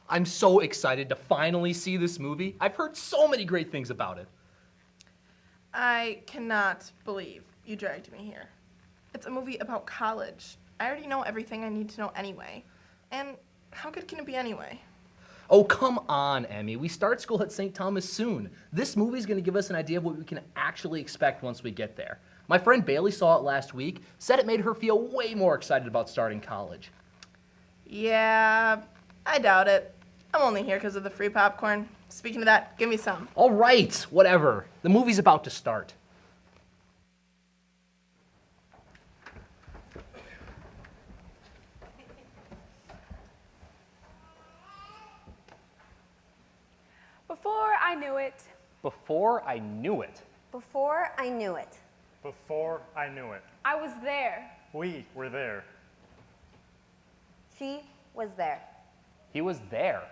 I'm so excited to finally see this movie. I've heard so many great things about it. I cannot believe you dragged me here. It's a movie about college. I already know everything I need to know anyway. And how good can it be anyway? Oh, come on, Emmy. We start school at St. Thomas soon. This movie's gonna give us an idea of what we can actually expect once we get there. My friend Bailey saw it last week, said it made her feel way more excited about starting college. Yeah, I doubt it. I'm only here because of the free popcorn. Speaking of that, give me some. All right, whatever. The movie's about to start. Before I knew it, Before I knew it. Before I knew it. Before I knew it. I was there. We were there. She was there. He was there.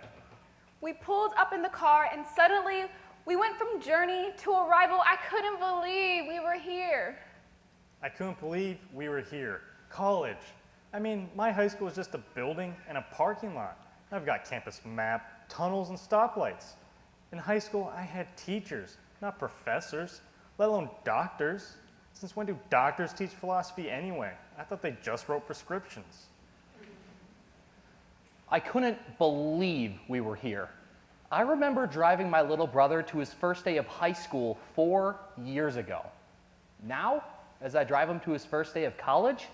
We pulled up in the car and suddenly we went from journey to arrival. I couldn't believe we were here. I couldn't believe we were here. College. I mean, my high school is just a building and a parking lot. I've got campus map, tunnels, and stoplights. In high school, I had teachers, not professors, let alone doctors. Since when do doctors teach philosophy anyway? I thought they just wrote prescriptions. I couldn't believe we were here. I remember driving my little brother to his first day of high school 4 years ago. Now, as I drive him to his first day of college,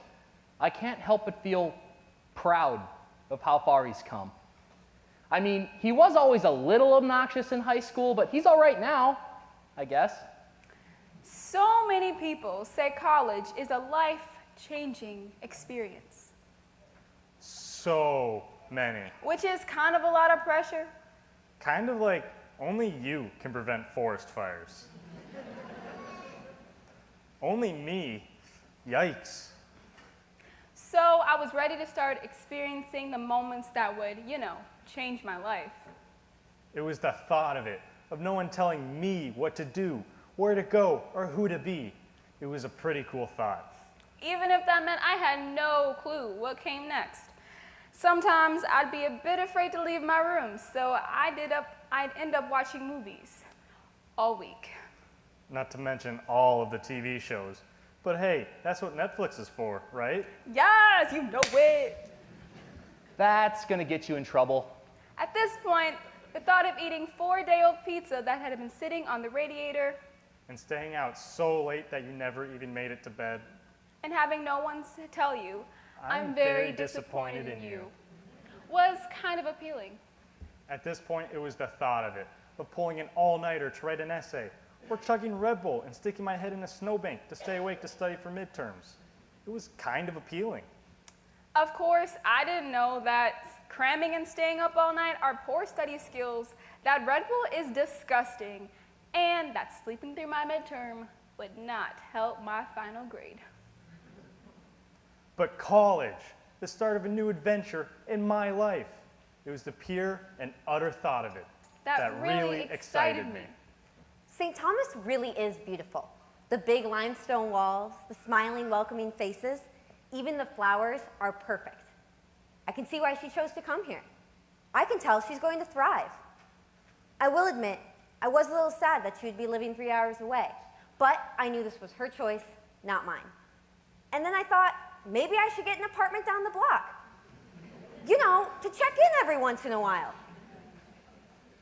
I can't help but feel proud of how far he's come. I mean, he was always a little obnoxious in high school, but he's all right now, I guess. So many people say college is a life-changing experience. So many. Which is kind of a lot of pressure. Kind of like only you can prevent forest fires. Only me. Yikes. So I was ready to start experiencing the moments that would, change my life. It was the thought of it, of no one telling me what to do, where to go, or who to be. It was a pretty cool thought. Even if that meant I had no clue what came next. Sometimes I'd be a bit afraid to leave my room, so I'd end up watching movies all week. Not to mention all of the TV shows. But hey, that's what Netflix is for, right? Yes, you know it. That's gonna get you in trouble. At this point, the thought of eating 4-day-old pizza that had been sitting on the radiator And staying out so late that you never even made it to bed. and having no one to tell you, I'm very disappointed in you, was kind of appealing. At this point, it was the thought of it, of pulling an all-nighter to write an essay, or chugging Red Bull and sticking my head in a snowbank to stay awake to study for midterms. It was kind of appealing. Of course, I didn't know that cramming and staying up all night are poor study skills, that Red Bull is disgusting, and that sleeping through my midterm would not help my final grade. But college, the start of a new adventure in my life. It was the pure and utter thought of it That really excited me. St. Thomas really is beautiful. The big limestone walls, the smiling, welcoming faces, even the flowers are perfect. I can see why she chose to come here. I can tell she's going to thrive. I will admit, I was a little sad that she would be living 3 hours away, but I knew this was her choice, not mine. And then I thought, maybe I should get an apartment down the block. To check in every once in a while.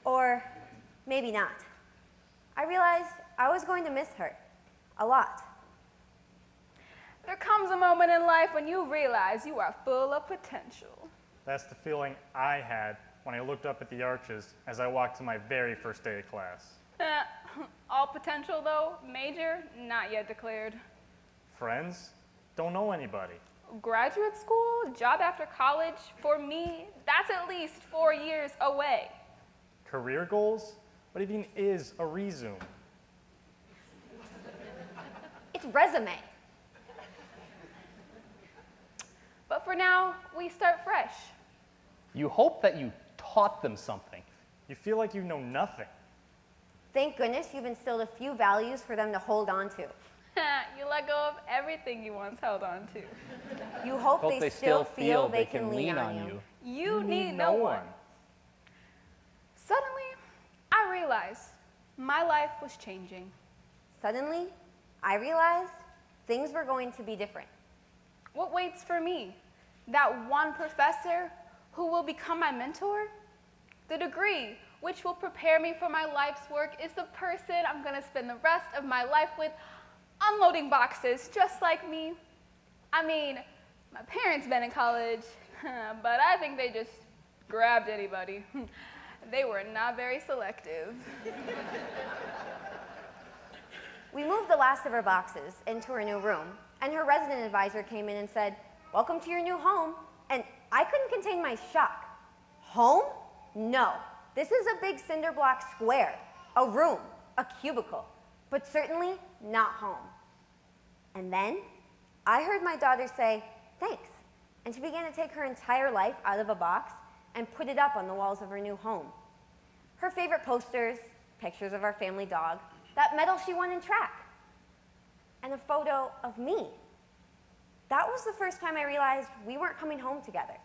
Or maybe not. I realized I was going to miss her a lot. There comes a moment in life when you realize you are full of potential. That's the feeling I had when I looked up at the arches as I walked to my very first day of class. All potential though, major, not yet declared. Friends? Don't know anybody. Graduate school, job after college, for me, that's at least 4 years away. Career goals? What even is a resume? It's resume. But for now, we start fresh. You hope that you taught them something. You feel like you know nothing. Thank goodness you've instilled a few values for them to hold on to. You let go of everything you once held on to. You hope they still feel they can lean on you. You need no one. Suddenly, I realized my life was changing. Suddenly, I realized things were going to be different. What waits for me? That one professor who will become my mentor? The degree which will prepare me for my life's work is the person I'm going to spend the rest of my life with, unloading boxes just like me. I mean, my parents been in college, but I think they just grabbed anybody. They were not very selective. We moved the last of her boxes into her new room, and her resident advisor came in and said, "Welcome to your new home." And I couldn't contain my shock. Home? No. This is a big cinder block square, a room, a cubicle, but certainly not home. And then I heard my daughter say, "Thanks," and she began to take her entire life out of a box and put it up on the walls of her new home. Her favorite posters, pictures of our family dog, that medal she won in track, and a photo of me. That was the first time I realized we weren't coming home together.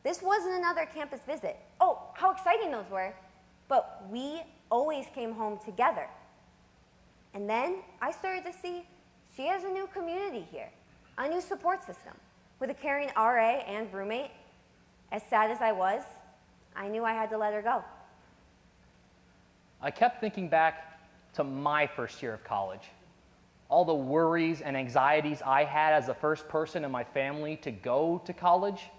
This wasn't another campus visit. Oh, how exciting those were. But we always came home together. And then I started to see she has a new community here, a new support system, with a caring RA and roommate. As sad as I was, I knew I had to let her go. I kept thinking back to my first year of college. All the worries and anxieties I had as the first person in my family to go to college.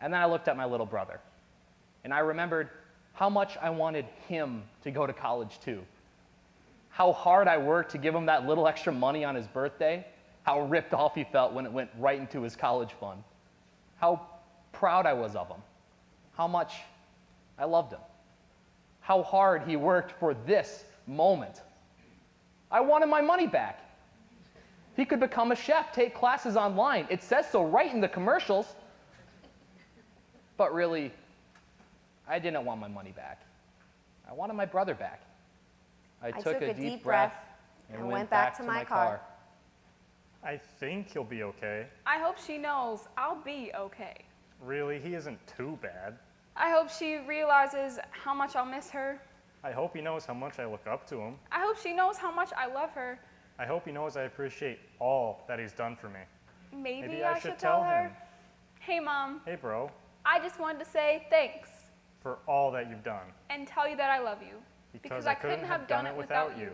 And then I looked at my little brother, and I remembered how much I wanted him to go to college too. How hard I worked to give him that little extra money on his birthday. How ripped off he felt when it went right into his college fund. How proud I was of him. How much I loved him. How hard he worked for this moment. I wanted my money back. He could become a chef, take classes online. It says so right in the commercials. But really, I didn't want my money back. I wanted my brother back. I took a deep breath and went back to my car. I think he'll be okay. I hope she knows I'll be okay. Really, he isn't too bad. I hope she realizes how much I'll miss her. I hope he knows how much I look up to him. I hope she knows how much I love her. I hope he knows I appreciate all that he's done for me. Maybe I should tell her. Hey, Mom. Hey, bro, I just wanted to say thanks for all that you've done. and tell you that I love you. Because I couldn't have done it without you.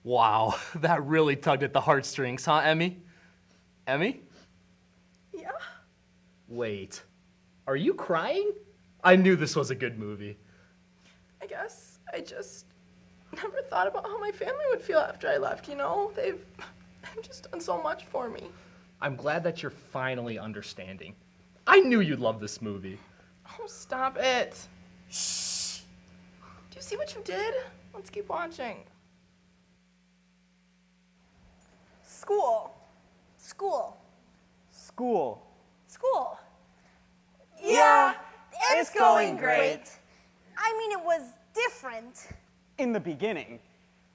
Wow, that really tugged at the heartstrings, huh, Emmy? Emmy? Yeah? Wait, are you crying? I knew this was a good movie. I guess I just never thought about how my family would feel after I left, you know? They've just done so much for me. I'm glad that you're finally understanding. I knew you'd love this movie. Oh, stop it. Shh. Do you see what you did? Let's keep watching. School. School. School. School. Yeah, it's going great. I mean, it was different. In the beginning.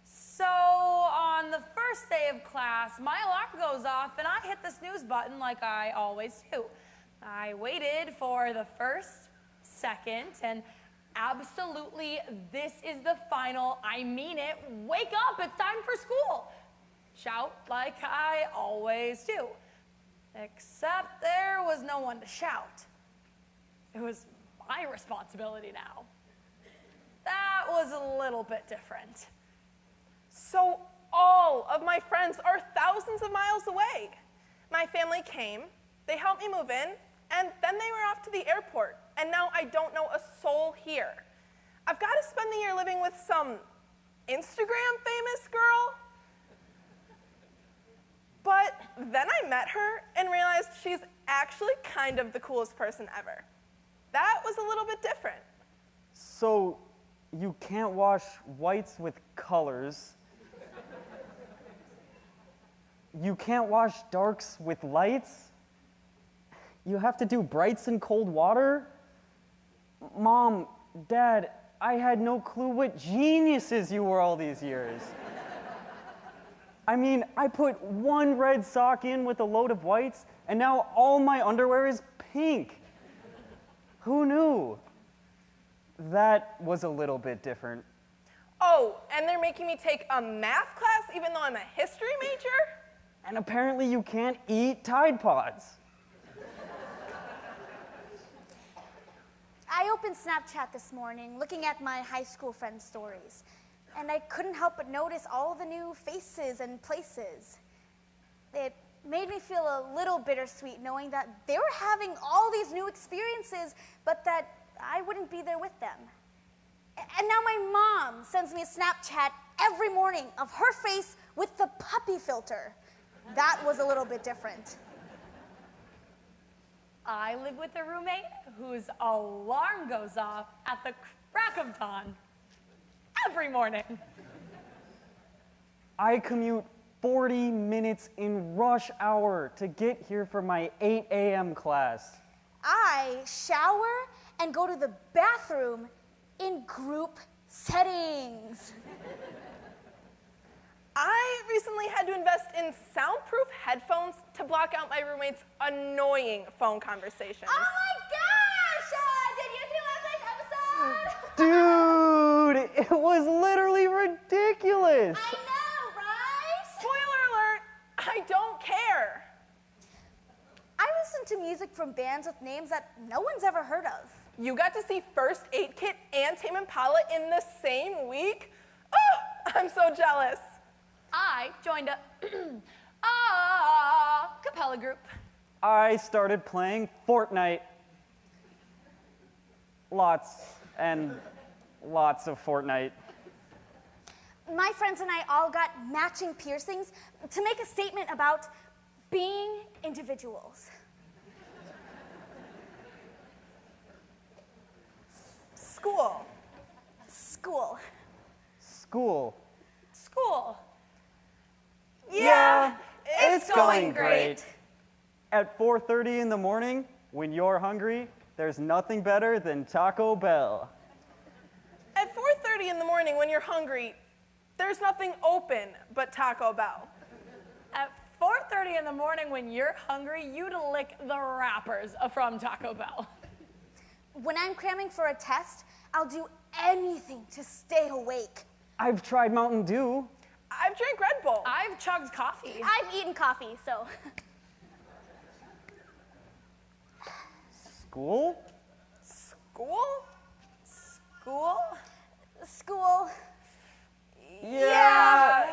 So, on the first day of class, my alarm goes off and I hit the snooze button like I always do. I waited for the first, second, and absolutely, this is the final, I mean it, wake up, it's time for school. Shout like I always do. Except there was no one to shout. It was my responsibility now. That was a little bit different. So all of my friends are thousands of miles away. My family came, they helped me move in, and then they were off to the airport. And now I don't know a soul here. I've got to spend the year living with some Instagram famous girl. But then I met her and realized she's actually kind of the coolest person ever. That was a little bit different. So you can't wash whites with colors. You can't wash darks with lights. You have to do brights in cold water. Mom, Dad, I had no clue what geniuses you were all these years. I mean, I put one red sock in with a load of whites, and now all my underwear is pink. Who knew? That was a little bit different. Oh, and they're making me take a math class even though I'm a history major? And apparently you can't eat Tide Pods. I opened Snapchat this morning looking at my high school friends' stories, and I couldn't help but notice all the new faces and places. It made me feel a little bittersweet knowing that they were having all these new experiences, but that I wouldn't be there with them. And now my mom sends me a Snapchat every morning of her face with the puppy filter. That was a little bit different. I live with a roommate whose alarm goes off at the crack of dawn every morning. I commute 40 minutes in rush hour to get here for my 8 a.m. class. I shower and go to the bathroom in group settings. I recently had to invest in soundproof headphones to block out my roommate's annoying phone conversations. Oh my gosh! Did you see last night's episode? Dude, it was literally ridiculous. I know, right? Spoiler alert, I don't care. I listen to music from bands with names that no one's ever heard of. You got to see First Aid Kit and Tame Impala in the same week? Oh, I'm so jealous. I joined a cappella group. I started playing Fortnite. Lots and lots of Fortnite. My friends and I all got matching piercings to make a statement about being individuals. School. School. School. School. Yeah, it's going great. At 4:30 in the morning, when you're hungry, there's nothing better than Taco Bell. At 4:30 in the morning when you're hungry, there's nothing open but Taco Bell. At 4:30 in the morning when you're hungry, you'd lick the wrappers from Taco Bell. When I'm cramming for a test, I'll do anything to stay awake. I've tried Mountain Dew. I've drank Red Bull. I've chugged coffee. I've eaten coffee, so. School? School? School? School. Yeah,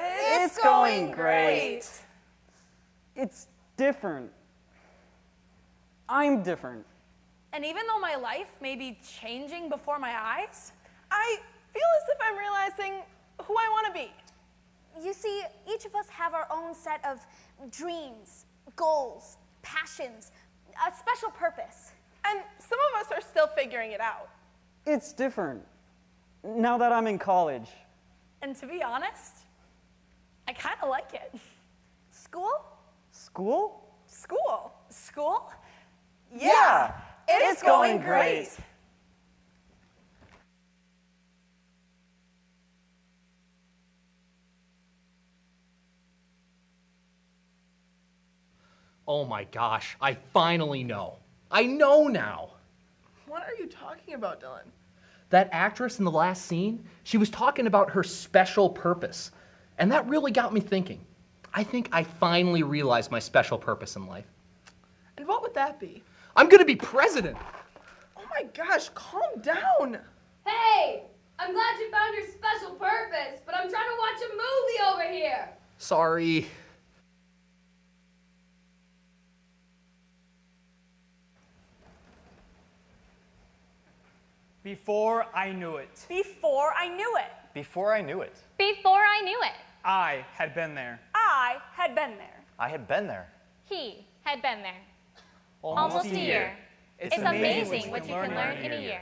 it's going great. It's different. I'm different. And even though my life may be changing before my eyes, I feel as if I'm realizing who I want to be. You see, each of us have our own set of dreams, goals, passions, a special purpose. And some of us are still figuring it out. It's different. Now that I'm in college. and to be honest, I kind of like it. School? School? School. School? Yeah, it's going great. Oh my gosh, I finally know. I know now. What are you talking about, Dylan? That actress in the last scene, she was talking about her special purpose. And that really got me thinking. I think I finally realized my special purpose in life. And what would that be? I'm gonna be president. Oh my gosh, calm down. Hey, I'm glad you found your special purpose, but I'm trying to watch a movie over here. Sorry. Before I knew it. Before I knew it, Before I knew it, Before I knew it, I had been there. I had been there. I had been there. he had been there. Almost a year. It's amazing what you can learn in a year.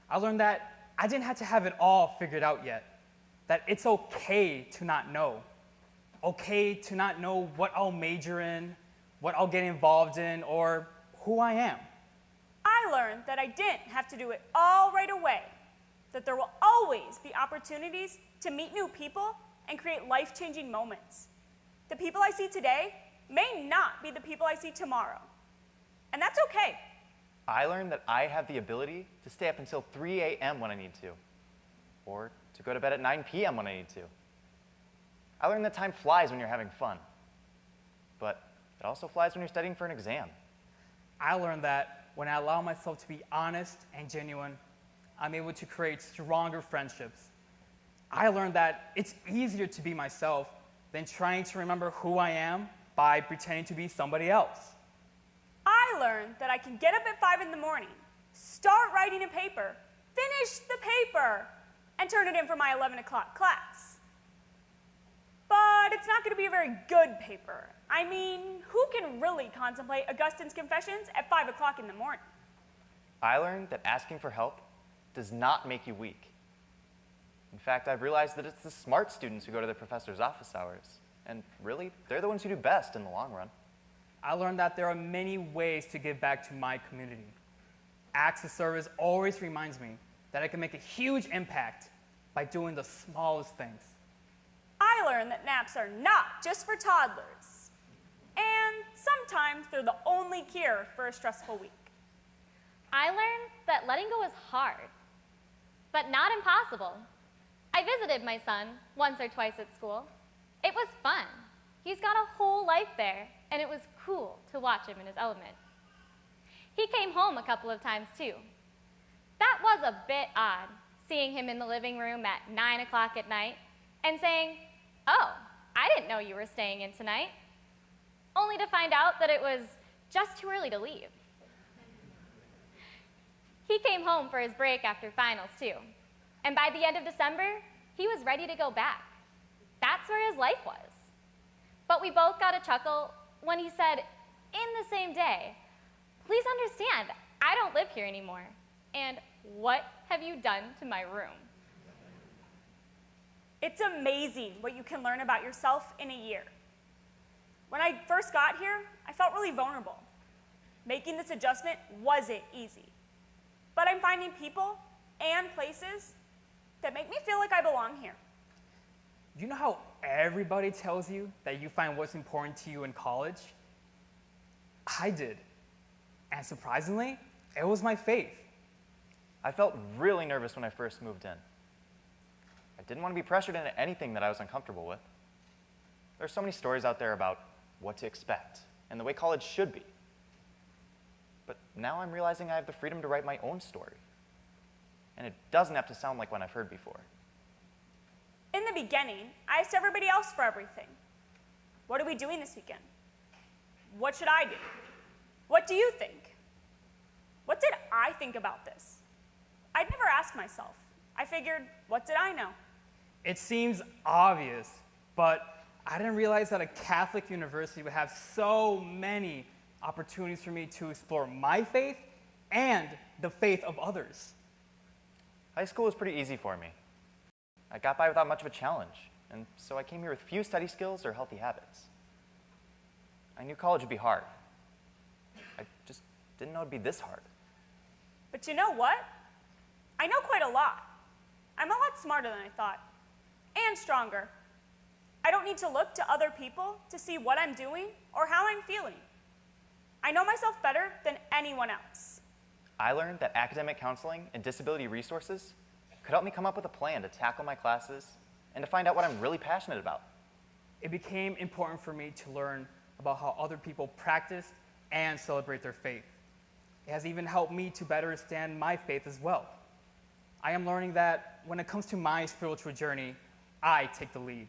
I learned that I didn't have to have it all figured out yet. That it's okay to not know. Okay to not know what I'll major in, what I'll get involved in, or who I am. I learned that I didn't have to do it all right away, that there will always be opportunities to meet new people and create life-changing moments. The people I see today may not be the people I see tomorrow. And that's okay. I learned that I have the ability to stay up until 3 a.m. when I need to, or to go to bed at 9 p.m. when I need to. I learned that time flies when you're having fun, but it also flies when you're studying for an exam. I learned that when I allow myself to be honest and genuine, I'm able to create stronger friendships. I learned that it's easier to be myself than trying to remember who I am by pretending to be somebody else. I learned that I can get up at 5 in the morning, start writing a paper, finish the paper, and turn it in for my 11 o'clock class. But it's not going to be a very good paper. I mean, who can really contemplate Augustine's Confessions at 5 o'clock in the morning? I learned that asking for help does not make you weak. In fact, I've realized that it's the smart students who go to their professor's office hours. And really, they're the ones who do best in the long run. I learned that there are many ways to give back to my community. Acts of service always reminds me that I can make a huge impact by doing the smallest things. I learned that naps are not just for toddlers. And sometimes they're the only cure for a stressful week. I learned that letting go is hard, but not impossible. I visited my son once or twice at school. It was fun. He's got a whole life there, and it was cool to watch him in his element. He came home a couple of times too. That was a bit odd, seeing him in the living room at 9 o'clock at night and saying, "Oh, I didn't know you were staying in tonight," only to find out that it was just too early to leave. He came home for his break after finals too, and by the end of December, he was ready to go back. That's where his life was. But we both got a chuckle when he said, in the same day, "Please understand, I don't live here anymore. And what have you done to my room?" It's amazing what you can learn about yourself in a year. When I first got here, I felt really vulnerable. Making this adjustment wasn't easy. But I'm finding people and places that make me feel like I belong here. You know how everybody tells you that you find what's important to you in college? I did. And surprisingly, it was my faith. I felt really nervous when I first moved in. I didn't want to be pressured into anything that I was uncomfortable with. There's so many stories out there about what to expect and the way college should be. But now I'm realizing I have the freedom to write my own story. And it doesn't have to sound like one I've heard before. In the beginning, I asked everybody else for everything. What are we doing this weekend? What should I do? What do you think? What did I think about this? I'd never asked myself. I figured, what did I know? It seems obvious, but I didn't realize that a Catholic university would have so many opportunities for me to explore my faith and the faith of others. High school was pretty easy for me. I got by without much of a challenge, and so I came here with few study skills or healthy habits. I knew college would be hard. I just didn't know it'd be this hard. But you know what? I know quite a lot. I'm a lot smarter than I thought, and stronger. I don't need to look to other people to see what I'm doing or how I'm feeling. I know myself better than anyone else. I learned that academic counseling and disability resources could help me come up with a plan to tackle my classes and to find out what I'm really passionate about. It became important for me to learn about how other people practice and celebrate their faith. It has even helped me to better understand my faith as well. I am learning that when it comes to my spiritual journey, I take the lead.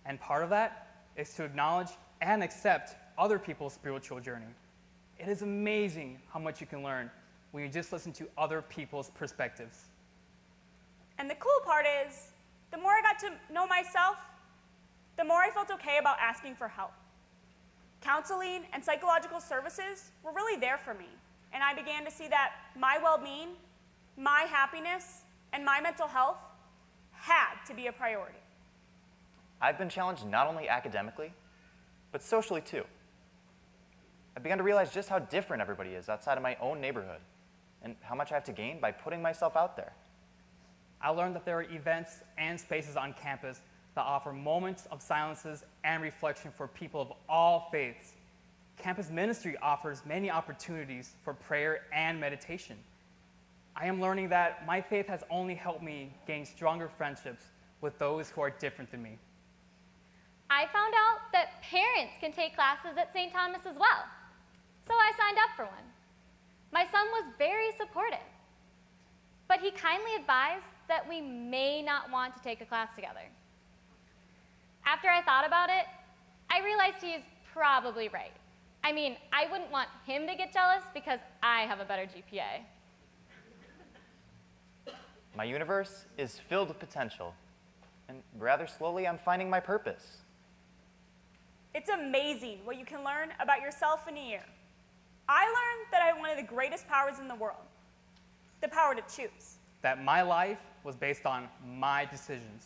And part of that is to acknowledge and accept other people's spiritual journey. It is amazing how much you can learn when you just listen to other people's perspectives. And the cool part is, the more I got to know myself, the more I felt okay about asking for help. Counseling and psychological services were really there for me, and I began to see that my well-being, my happiness, and my mental health had to be a priority. I've been challenged not only academically, but socially too. I've begun to realize just how different everybody is outside of my own neighborhood, and how much I have to gain by putting myself out there. I learned that there are events and spaces on campus that offer moments of silences and reflection for people of all faiths. Campus ministry offers many opportunities for prayer and meditation. I am learning that my faith has only helped me gain stronger friendships with those who are different than me. I found out that parents can take classes at St. Thomas as well, so I signed up for one. My son was very supportive, but he kindly advised that we may not want to take a class together. After I thought about it, I realized he is probably right. I mean, I wouldn't want him to get jealous because I have a better GPA. My universe is filled with potential, and rather slowly I'm finding my purpose. It's amazing what you can learn about yourself in a year. I learned that I have one of the greatest powers in the world, the power to choose. That my life was based on my decisions,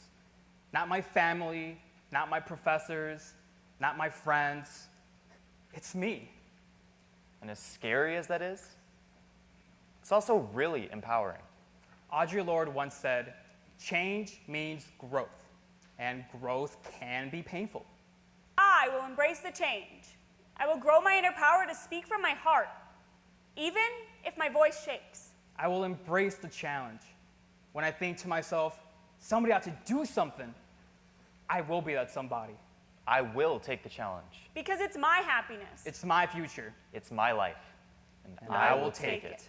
not my family, not my professors, not my friends. It's me. And as scary as that is, it's also really empowering. Audre Lorde once said, "Change means growth, and growth can be painful." I will embrace the change. I will grow my inner power to speak from my heart, even if my voice shakes. I will embrace the challenge. When I think to myself, somebody ought to do something, I will be that somebody. I will take the challenge. Because it's my happiness. It's my future. It's my life, and I will take it.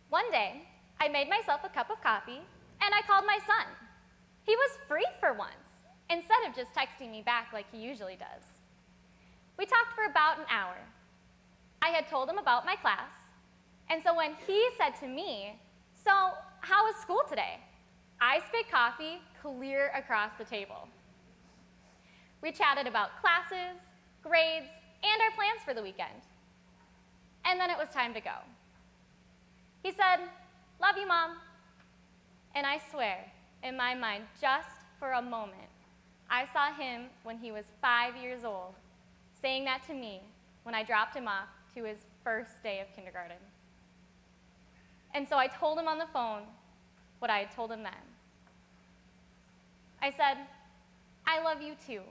One day, I made myself a cup of coffee, and I called my son. He was free for once, instead of just texting me back like he usually does. We talked for about an hour. I had told him about my class, and so when he said to me, "So, how was school today?" I spit coffee clear across the table. We chatted about classes, grades, and our plans for the weekend. And then it was time to go. He said, "Love you, Mom." And I swear, in my mind, just for a moment, I saw him when he was 5 years old, saying that to me when I dropped him off to his first day of kindergarten. And so I told him on the phone what I had told him then. I said, "I love you too.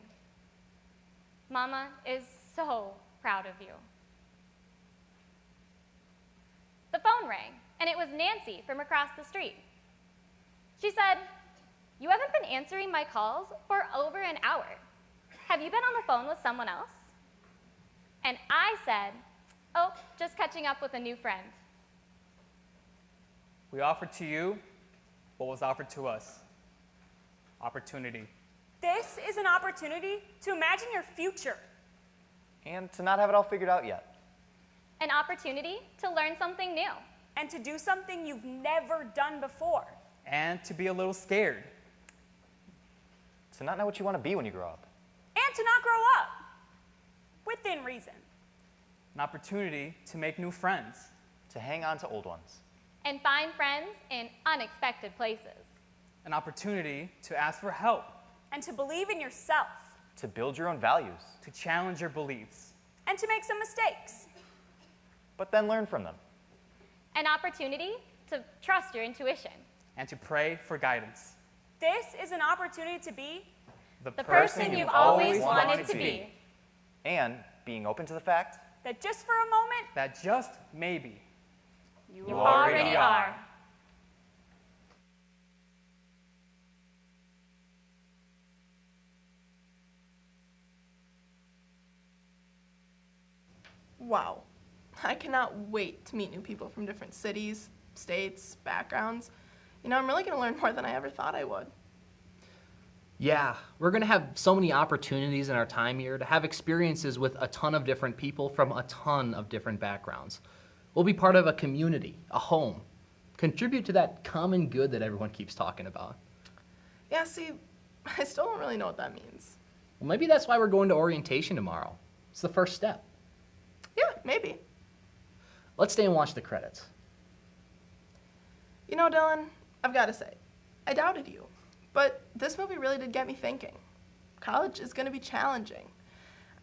Mama is so proud of you." The phone rang, and it was Nancy from across the street. She said, "You haven't been answering my calls for over an hour. Have you been on the phone with someone else?" And I said, "Oh, just catching up with a new friend." We offered to you what was offered to us. Opportunity. This is an opportunity to imagine your future. And to not have it all figured out yet. An opportunity to learn something new. And to do something you've never done before. And to be a little scared. To not know what you want to be when you grow up. And to not grow up. Within reason. An opportunity to make new friends. To hang on to old ones. And find friends in unexpected places. An opportunity to ask for help. And to believe in yourself. To build your own values. To challenge your beliefs. And to make some mistakes. But then learn from them. An opportunity to trust your intuition. And to pray for guidance. This is an opportunity to be the person you've always wanted to be. And being open to the fact that just for a moment, that just maybe, you already are. Wow. I cannot wait to meet new people from different cities, states, backgrounds. You know, I'm really going to learn more than I ever thought I would. Yeah, we're going to have so many opportunities in our time here to have experiences with a ton of different people from a ton of different backgrounds. We'll be part of a community, a home, contribute to that common good that everyone keeps talking about. Yeah, see, I still don't really know what that means. Well, maybe that's why we're going to orientation tomorrow. It's the first step. Yeah, maybe. Let's stay and watch the credits. You know, Dylan, I've got to say, I doubted you. But this movie really did get me thinking. College is going to be challenging.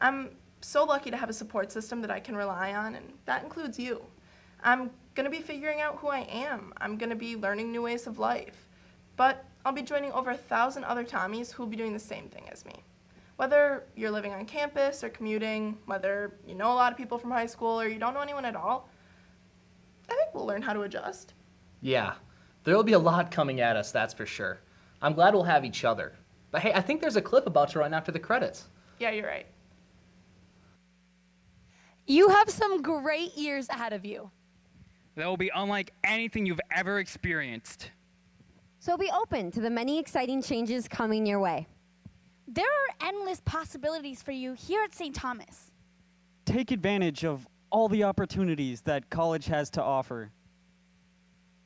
I'm so lucky to have a support system that I can rely on, and that includes you. I'm going to be figuring out who I am. I'm going to be learning new ways of life. But I'll be joining over 1,000 other Tommies who will be doing the same thing as me. Whether you're living on campus or commuting, whether you know a lot of people from high school or you don't know anyone at all, I think we'll learn how to adjust. Yeah, there will be a lot coming at us, that's for sure. I'm glad we'll have each other. But hey, I think there's a clip about to run after the credits. Yeah, you're right. You have some great years ahead of you. That will be unlike anything you've ever experienced. So be open to the many exciting changes coming your way. There are endless possibilities for you here at St. Thomas. Take advantage of all the opportunities that college has to offer.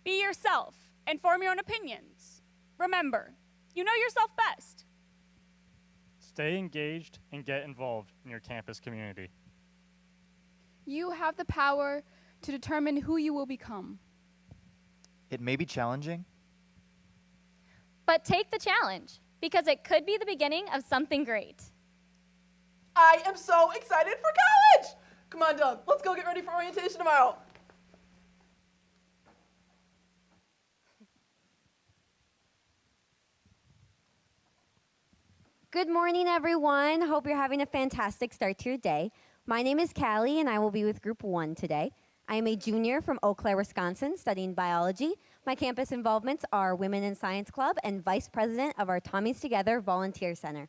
Be yourself and form your own opinions. Remember, you know yourself best. Stay engaged and get involved in your campus community. You have the power to determine who you will become. It may be challenging. But take the challenge, because it could be the beginning of something great. I am so excited for college! Come on, Doug, let's go get ready for orientation tomorrow. Good morning, everyone. Hope you're having a fantastic start to your day. My name is Callie, and I will be with Group 1 today. I am a junior from Eau Claire, Wisconsin, studying biology. My campus involvements are Women in Science Club and Vice President of our Tommies Together Volunteer Center.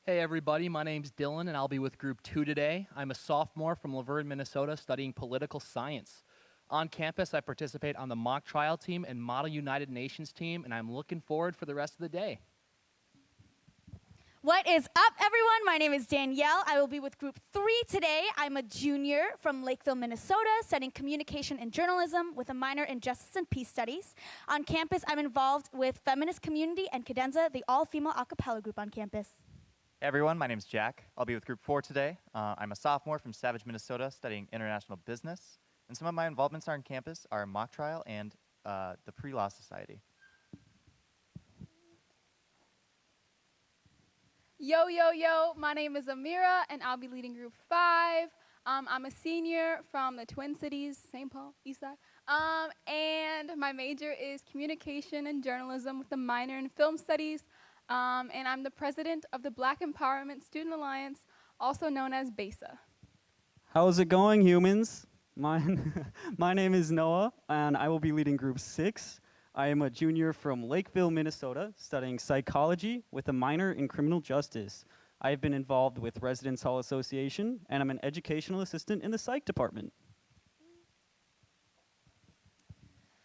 Hey everybody, my name's Dylan and I'll be with Group 2 today. I'm a sophomore from Laverne, Minnesota, studying political science. On campus, I participate on the mock trial team and Model United Nations team, and I'm looking forward for the rest of the day. What is up, everyone? My name is Danielle. I will be with Group 3 today. I'm a junior from Lakeville, Minnesota, studying communication and journalism with a minor in justice and peace studies. On campus, I'm involved with Feminist Community and Cadenza, the all-female a cappella group on campus. Hey everyone, my name's Jack. I'll be with Group 4 today. I'm a sophomore from Savage, Minnesota, studying international business. And some of my involvements on campus are mock trial and the Pre-Law Society. Yo, yo, yo, my name is Amira, and I'll be leading Group 5. I'm a senior from the Twin Cities, St. Paul, Eastside. And my major is communication and journalism with a minor in film studies. And I'm the president of the Black Empowerment Student Alliance, also known as BESA. How's it going, humans? My name is Noah, and I will be leading Group 6. I am a junior from Lakeville, Minnesota, studying psychology with a minor in criminal justice. I have been involved with Residence Hall Association, and I'm an educational assistant in the psych department.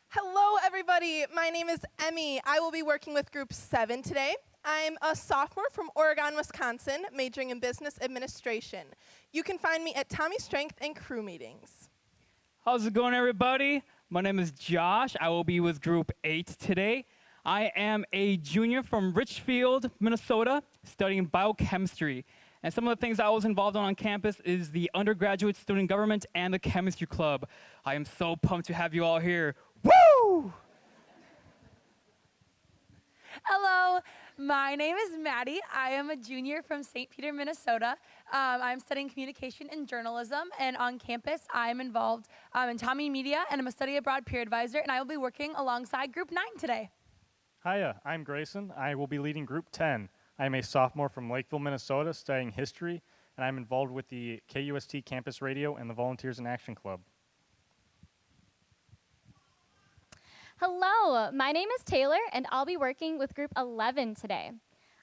Hello, everybody. My name is Emmy. I will be working with Group 7 today. I'm a sophomore from Oregon, Wisconsin, majoring in business administration. You can find me at Tommie Strength and crew meetings. How's it going, everybody? My name is Josh. I will be with Group 8 today. I am a junior from Richfield, Minnesota, studying biochemistry. And some of the things I was involved on campus is the undergraduate student government and the chemistry club. I am so pumped to have you all here. Woo! Hello, my name is Maddie. I am a junior from St. Peter, Minnesota. I'm studying communication and journalism, and on campus, I'm involved in Tommie Media, and I'm a study abroad peer advisor, and I will be working alongside Group 9 today. Hiya, I'm Grayson. I will be leading Group 10. I am a sophomore from Lakeville, Minnesota, studying history, and I'm involved with the KUST Campus Radio and the Volunteers in Action Club. Hello, my name is Taylor, and I'll be working with Group 11 today.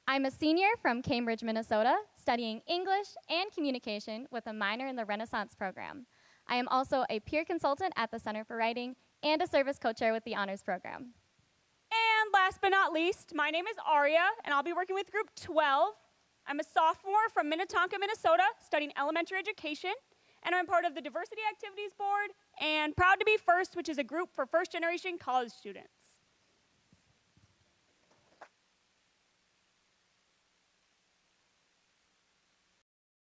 I'm a senior from Cambridge, Minnesota, studying English and communication with a minor in the Renaissance program. I am also a peer consultant at the Center for Writing and a service co-chair with the Honors Program. And last but not least, my name is Aria, and I'll be working with Group 12. I'm a sophomore from Minnetonka, Minnesota, studying elementary education, and I'm part of the Diversity Activities Board and proud to be FIRST, which is a group for first-generation college students.